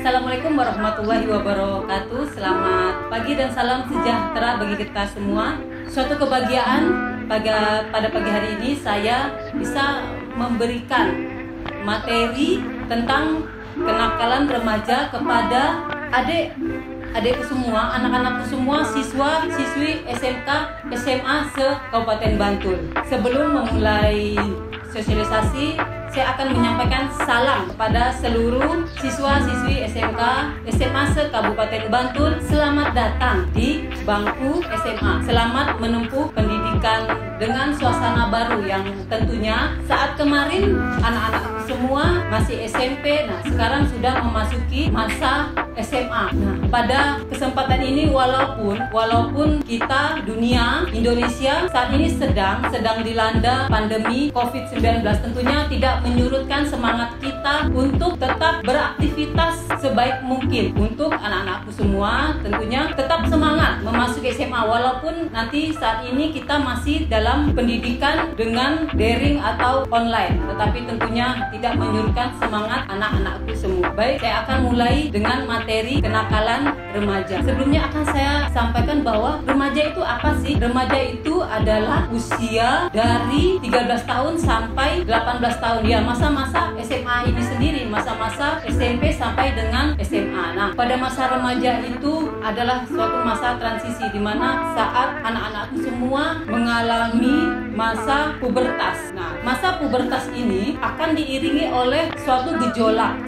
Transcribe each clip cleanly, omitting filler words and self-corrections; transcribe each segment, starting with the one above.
Assalamualaikum warahmatullahi wabarakatuh. Selamat pagi dan salam sejahtera bagi kita semua. Suatu kebahagiaan pada pagi hari ini saya bisa memberikan materi tentang kenakalan remaja kepada adikku semua, anak-anakku semua, siswa-siswi SMK, SMA se-Kabupaten Bantul. Sebelum memulai sosialisasi, saya akan menyampaikan salam kepada seluruh siswa-siswi SMK, SMA se-Kabupaten Bantul. Selamat datang di bangku SMA. Selamat menempuh pendidikan dengan suasana baru yang tentunya saat kemarin anak-anak semua masih SMP, nah sekarang sudah memasuki masa SMA. Nah, pada kesempatan ini walaupun kita dunia Indonesia saat ini sedang dilanda pandemi COVID-19, tentunya tidak menyurutkan semangat kita untuk tetap beraktivitas sebaik mungkin. Untuk anak-anakku semua tentunya tetap semangat memasuki SMA walaupun nanti saat ini kita masih dalam pendidikan dengan daring atau online, tetapi tentunya tidak menyurutkan semangat anak-anakku semua. Baik, saya akan mulai dengan materi kenakalan remaja. Sebelumnya akan saya sampaikan bahwa remaja itu apa sih? Remaja itu adalah usia dari 13 tahun sampai 18 tahun. Ya, masa-masa SMA ini sendiri, masa-masa SMP sampai dengan SMA. Nah, pada masa remaja itu adalah suatu masa transisi di mana saat anak-anakku semua mengalami masa pubertas. Nah, masa pubertas ini akan diiringi oleh suatu gejolak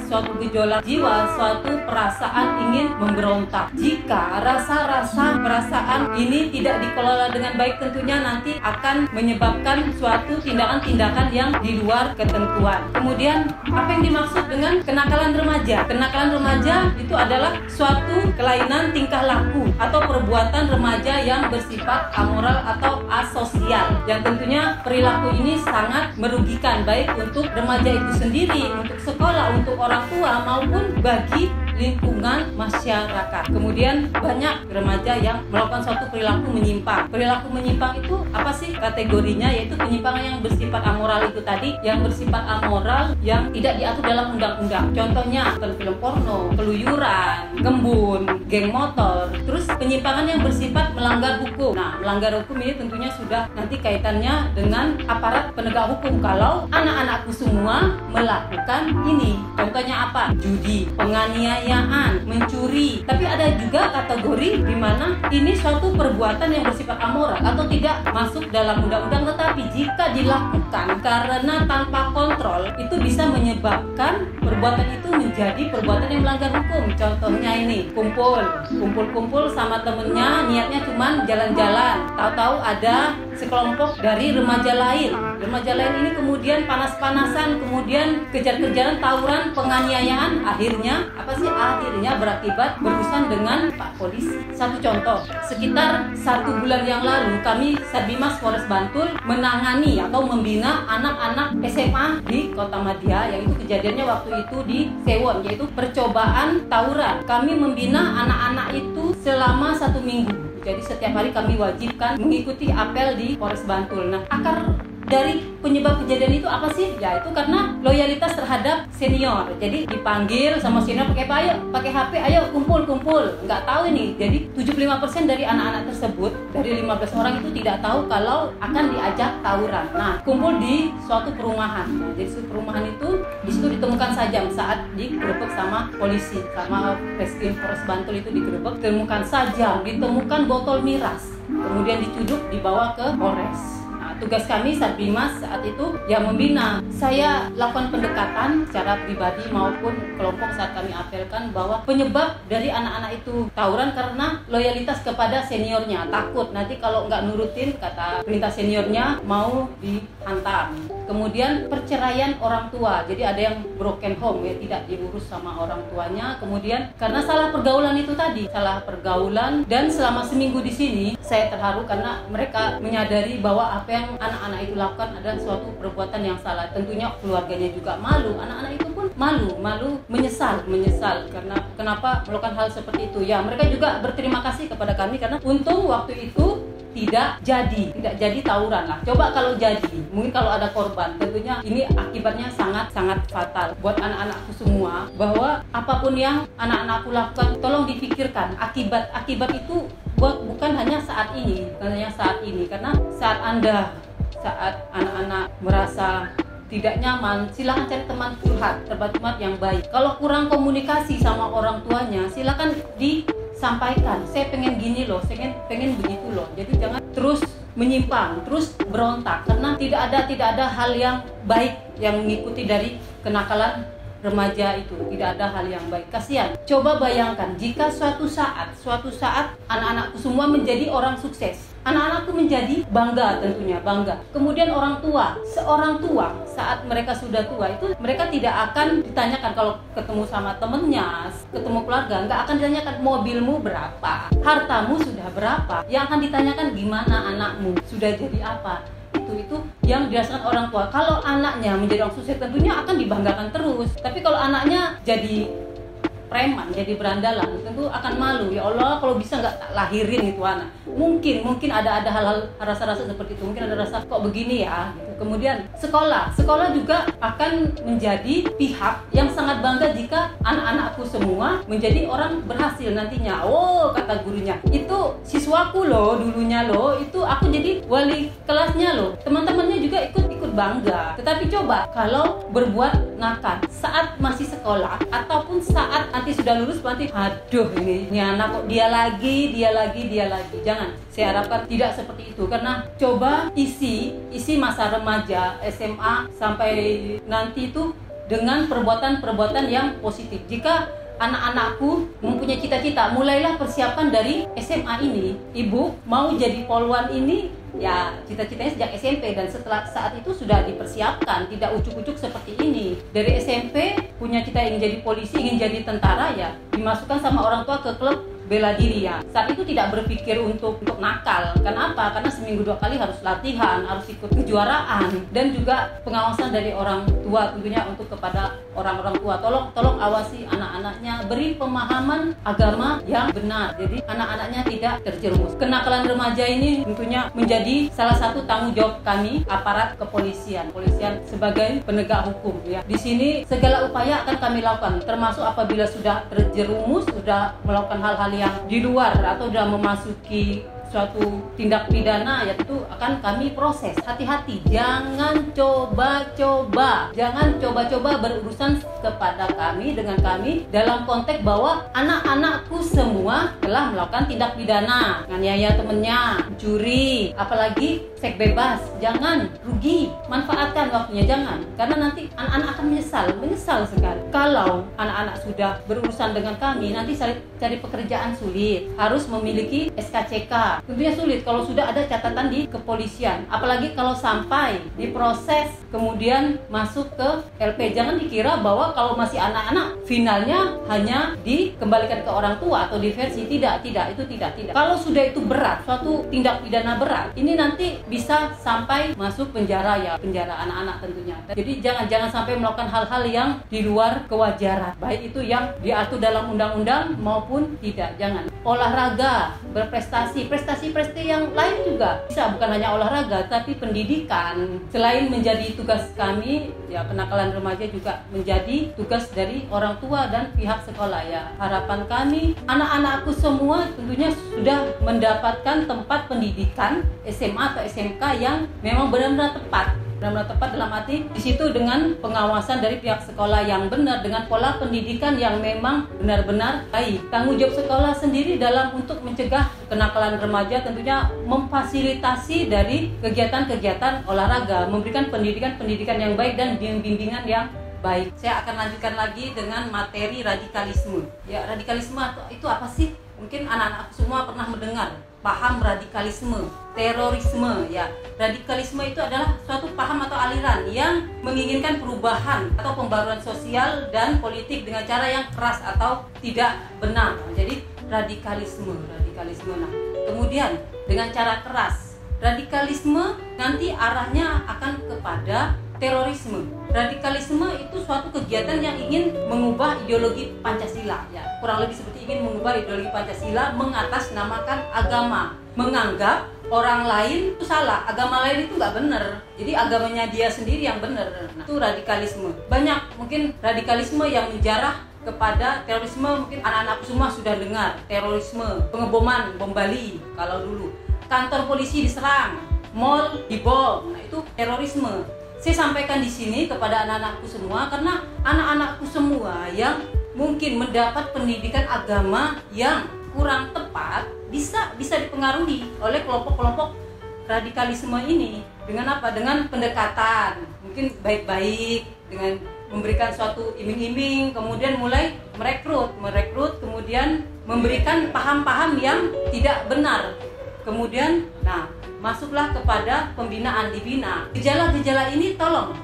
jiwa, suatu perasaan ingin memberontak. Jika perasaan ini tidak dikelola dengan baik, tentunya nanti akan menyebabkan suatu tindakan-tindakan yang di luar ketentuan. Kemudian, apa yang dimaksud dengan kenakalan remaja? Kenakalan remaja itu adalah suatu kelainan tingkah laku atau perbuatan remaja yang bersifat amoral atau asosial, yang tentunya perilaku ini sangat merugikan baik untuk remaja itu sendiri, untuk sekolah, untuk orang tua maupun bagi lingkungan masyarakat. Kemudian banyak remaja yang melakukan suatu perilaku menyimpang. Perilaku menyimpang itu apa sih kategorinya? Yaitu penyimpangan yang bersifat amoral itu tadi, yang bersifat amoral yang tidak diatur dalam undang-undang. Contohnya film porno, keluyuran, gembun, geng motor. Terus penyimpangan yang bersifat melanggar hukum. Nah, melanggar hukum ini tentunya sudah nanti kaitannya dengan aparat penegak hukum kalau anak-anakku semua melakukan ini. Contohnya apa? Judi, penganiayaan, mencuri. Tapi ada juga kategori di mana ini suatu perbuatan yang bersifat amoral atau tidak masuk dalam undang-undang, tetapi jika dilakukan karena tanpa kontrol itu bisa menyebabkan perbuatan itu menjadi perbuatan yang melanggar hukum. Contohnya ini, kumpul sama temennya, niatnya cuma jalan-jalan. Tahu-tahu ada sekelompok dari remaja lain ini kemudian panas-panasan, kemudian kejar-kejaran, tawuran, penganiayaan. Akhirnya berakibat berurusan dengan Pak Polisi. Satu contoh, sekitar 1 bulan yang lalu kami Satbimas Polres Bantul menangani atau membina anak-anak SMA di Kota Madia, yaitu kejadiannya waktu itu di Sewon, yaitu percobaan tawuran. Kami membina anak-anak itu selama 1 minggu. Jadi setiap hari kami wajibkan mengikuti apel di Polres Bantul. Nah, akar dari penyebab kejadian itu apa sih? Ya itu karena loyalitas terhadap senior. Jadi dipanggil sama senior pakai HP, ayo kumpul. Nggak tahu ini. Jadi 75% dari anak-anak tersebut, dari 15 orang itu tidak tahu kalau akan diajak tawuran. Nah, kumpul di suatu perumahan. Nah, jadi suatu perumahan itu di situ ditemukan sajam saat digerebek sama polisi, sama Reskrim Polres Bantul itu digerebek, ditemukan sajam, ditemukan botol miras. Kemudian dicuduk dibawa ke Polres. Tugas kami Satbimas saat itu yang membina. Saya lakukan pendekatan secara pribadi maupun kelompok saat kami apelkan bahwa penyebab dari anak-anak itu tawuran karena loyalitas kepada seniornya. Takut nanti kalau nggak nurutin kata perintah seniornya mau dihantam. Kemudian perceraian orang tua. Jadi ada yang broken home, ya tidak diurus sama orang tuanya. Kemudian karena salah pergaulan itu tadi, salah pergaulan. Dan selama seminggu di sini saya terharu karena mereka menyadari bahwa apa yang anak-anak itu lakukan adalah suatu perbuatan yang salah. Tentunya keluarganya juga malu, anak-anak itu pun malu, menyesal karena kenapa melakukan hal seperti itu. Ya, mereka juga berterima kasih kepada kami karena untung waktu itu tidak jadi tawuran lah. Coba kalau jadi, mungkin kalau ada korban, tentunya ini akibatnya sangat fatal buat anak-anakku semua. Bahwa apapun yang anak-anakku lakukan, tolong dipikirkan akibat itu bukan hanya saat ini, karena saat anak-anak merasa tidak nyaman, silakan cari teman curhat, tempat yang baik. Kalau kurang komunikasi sama orang tuanya, silakan disampaikan, saya pengen gini loh, saya pengen begitu loh. Jadi jangan terus menyimpang, terus berontak, karena tidak ada hal yang baik yang mengikuti dari kenakalan remaja itu. Tidak ada hal yang baik. Kasihan. Coba bayangkan jika suatu saat anak-anakku semua menjadi orang sukses. Anak-anakku menjadi bangga, tentunya bangga. Kemudian seorang tua saat mereka sudah tua itu mereka tidak akan ditanyakan kalau ketemu sama temennya, ketemu keluarga, nggak akan ditanyakan mobilmu berapa, hartamu sudah berapa. Yang akan ditanyakan gimana anakmu, sudah jadi apa. Itu yang dirasakan orang tua. Kalau anaknya menjadi orang sukses, tentunya akan dibanggakan terus. Tapi kalau anaknya jadi preman, jadi berandalan, tentu akan malu. Ya Allah, kalau bisa nggak lahirin itu anak. Mungkin ada hal-hal rasa-rasa seperti itu. Mungkin ada rasa kok begini ya. Gitu. Kemudian sekolah juga akan menjadi pihak yang sangat bangga jika anak-anakku semua menjadi orang berhasil nantinya. Oh, kata gurunya, itu siswaku loh dulunya loh, itu aku jadi wali kelasnya loh. Teman-temannya juga ikut bangga. Tetapi coba kalau berbuat nakal saat masih sekolah ataupun saat nanti sudah lulus, nanti aduh ini anak kok dia lagi. Jangan. Saya harapkan tidak seperti itu, karena coba isi masa remaja SMA sampai nanti itu dengan perbuatan yang positif. Jika anak-anakku mempunyai cita-cita, mulailah persiapkan dari SMA ini. Ibu mau jadi polwan ini ya cita-citanya sejak SMP, dan setelah saat itu sudah dipersiapkan, tidak ujuk-ujuk seperti ini. Dari SMP punya cita ingin jadi polisi, ingin jadi tentara, ya dimasukkan sama orang tua ke klub bela diri ya. Saat itu tidak berpikir untuk nakal. Kenapa? Karena seminggu 2 kali harus latihan, harus ikut kejuaraan, dan juga pengawasan dari orang tua tentunya untuk kepada orang-orang tua. Tolong awasi anak-anaknya, beri pemahaman agama yang benar. Jadi anak-anaknya tidak terjerumus. Kenakalan remaja ini tentunya menjadi salah satu tanggung jawab kami aparat kepolisian sebagai penegak hukum ya. Di sini segala upaya akan kami lakukan, termasuk apabila sudah terjerumus, sudah melakukan hal-hal yang di luar atau sudah memasuki suatu tindak pidana, ya itu akan kami proses. Hati-hati, jangan coba-coba berurusan kepada kami, dengan kami dalam konteks bahwa anak-anakku semua telah melakukan tindak pidana, nganiaya temennya, curi, apalagi seks bebas. Jangan, rugi, manfaatkan waktunya, jangan, karena nanti anak-anak akan menyesal sekali. Kalau anak-anak sudah berurusan dengan kami, nanti cari pekerjaan sulit, harus memiliki SKCK. Tentunya sulit kalau sudah ada catatan di kepolisian, apalagi kalau sampai diproses kemudian masuk ke LP. Jangan dikira bahwa kalau masih anak-anak finalnya hanya dikembalikan ke orang tua atau diversi. Tidak. Kalau sudah itu berat, suatu tindak pidana berat, ini nanti bisa sampai masuk penjara ya, penjara anak-anak tentunya. Jadi jangan sampai melakukan hal-hal yang di luar kewajaran, baik itu yang diatur dalam undang-undang maupun tidak. Jangan. Olahraga, berprestasi, prestasi yang lain juga bisa, bukan hanya olahraga tapi pendidikan. Selain menjadi tugas kami ya, kenakalan remaja juga menjadi tugas dari orang tua dan pihak sekolah ya. Harapan kami anak-anakku semua tentunya sudah mendapatkan tempat pendidikan SMA atau SMK yang memang benar-benar tepat dalam arti di situ dengan pengawasan dari pihak sekolah yang benar, dengan pola pendidikan yang memang benar-benar baik. Tanggung jawab sekolah sendiri dalam untuk mencegah kenakalan remaja tentunya memfasilitasi dari kegiatan-kegiatan olahraga, memberikan pendidikan yang baik dan bimbingan yang baik. Saya akan lanjutkan lagi dengan materi radikalisme. Ya, radikalisme itu apa sih? Mungkin anak-anak semua pernah mendengar paham radikalisme, terorisme ya. Radikalisme itu adalah suatu paham atau aliran yang menginginkan perubahan atau pembaruan sosial dan politik dengan cara yang keras atau tidak benar. Jadi radikalisme. Nah, kemudian dengan cara keras, radikalisme nanti arahnya akan kepada terorisme. Radikalisme itu suatu kegiatan yang ingin mengubah ideologi Pancasila, ya. Kurang lebih seperti ingin mengubah ideologi Pancasila mengatasnamakan agama, menganggap orang lain itu salah, agama lain itu nggak benar. Jadi agamanya dia sendiri yang benar. Nah, itu radikalisme. Banyak mungkin radikalisme yang menjarah kepada terorisme. Mungkin anak-anakku semua sudah dengar terorisme, pengeboman, bom Bali kalau dulu. Kantor polisi diserang, mall dibom. Nah, itu terorisme. Saya sampaikan di sini kepada anak-anakku semua karena anak-anakku semua yang mungkin mendapat pendidikan agama yang kurang tepat bisa dipengaruhi oleh kelompok-kelompok radikalisme ini. Dengan apa? Dengan pendekatan mungkin baik-baik, dengan memberikan suatu iming-iming, kemudian mulai merekrut, kemudian memberikan paham-paham yang tidak benar. Kemudian, masuklah kepada pembinaan, dibina. Gejala-gejala ini tolong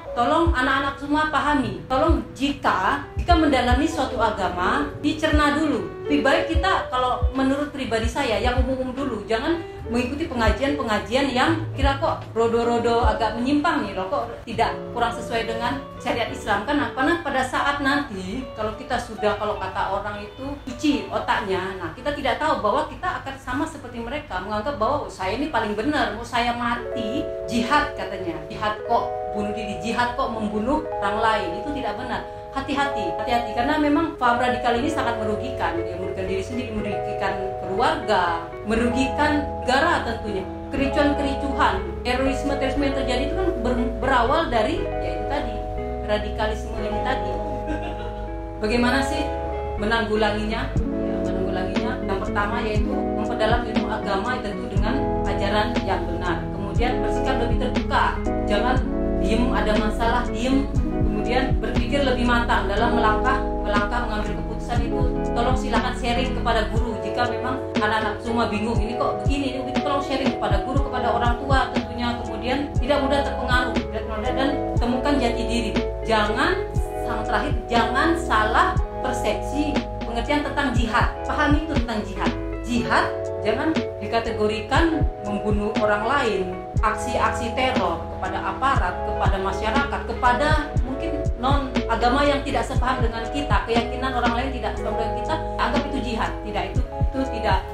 anak-anak semua pahami. Tolong jika mendalami suatu agama, dicerna dulu. Lebih baik kita, kalau menurut pribadi saya, yang umum-umum dulu. Jangan mengikuti pengajian-pengajian yang kira kok rodo-rodo agak menyimpang nih loh, kok tidak kurang sesuai dengan syariat Islam. Karena pada saat nanti, kalau kita sudah, kalau kata orang itu, cuci otaknya, kita tidak tahu bahwa kita akan sama seperti mereka, menganggap bahwa saya ini paling benar, mau saya mati, jihad katanya. Jihad kok bunuh diri, jihad kok membunuh orang lain, itu tidak benar. Hati-hati, karena memang paham radikal ini sangat merugikan. Dia merugikan diri sendiri, merugikan keluarga, merugikan negara tentunya. Kericuhan, terorisme yang terjadi itu kan berawal dari yaitu tadi, radikalisme ini tadi. Bagaimana sih menanggulanginya? Yang pertama yaitu memperdalam ilmu agama tentu dengan ajaran yang benar. Kemudian bersikap lebih terbuka, jangan diem, ada masalah diem. Kemudian berpikir lebih matang dalam melangkah mengambil keputusan itu. Tolong silakan sharing kepada guru jika memang anak-anak semua bingung, ini kok begini, ini begitu. Tolong sharing kepada guru, kepada orang tua tentunya. Kemudian tidak mudah terpengaruh dan temukan jati diri. Jangan salah persepsi pengertian tentang jihad. Pahami itu tentang jihad. Jihad jangan dikategorikan membunuh orang lain, aksi-aksi teror kepada aparat, kepada masyarakat, kepada mungkin non agama yang tidak sepaham dengan kita, keyakinan orang lain tidak sepaham dengan kita, anggap itu jihad. Itu tidak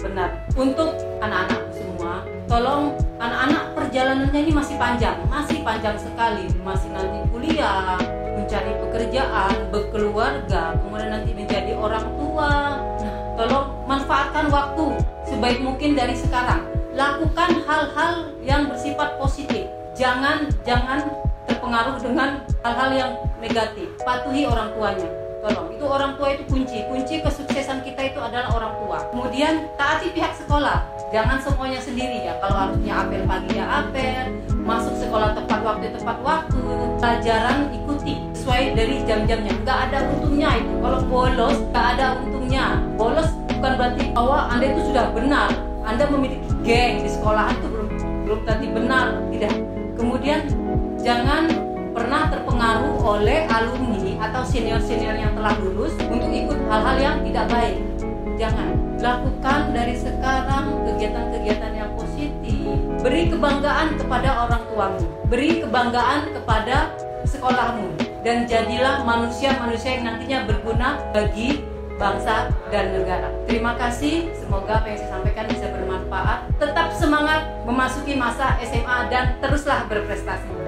benar. Untuk anak-anak semua, tolong anak-anak perjalanannya ini masih panjang sekali, masih nanti kuliah, mencari pekerjaan, berkeluarga, kemudian nanti menjadi orang tua. Tolong manfaatkan waktu sebaik mungkin dari sekarang. Lakukan hal-hal yang bersifat positif. Jangan terpengaruh dengan hal-hal yang negatif. Patuhi orang tuanya. Tolong, itu orang tua itu kunci kesuksesan kita itu adalah orang tua. Kemudian taati pihak sekolah. Jangan semuanya sendiri ya. Kalau harusnya apel pagi ya apel, masuk sekolah tepat waktu. Pelajaran ikuti sesuai dari jam-jamnya. Nggak ada untungnya itu. Kalau bolos, nggak ada untungnya. Bolos bukan berarti bahwa Anda itu sudah benar. Anda memiliki geng di sekolah itu belum tentu benar, tidak. Kemudian jangan pernah terpengaruh oleh alumni atau senior-senior yang telah lulus untuk ikut hal-hal yang tidak baik. Jangan. Lakukan dari sekarang kegiatan-kegiatan yang positif. Beri kebanggaan kepada orang tuamu. Beri kebanggaan kepada sekolahmu. Dan jadilah manusia-manusia yang nantinya berguna bagi bangsa dan negara. Terima kasih. Semoga apa yang saya sampaikan bisa bermanfaat. Tetap semangat memasuki masa SMA dan teruslah berprestasi.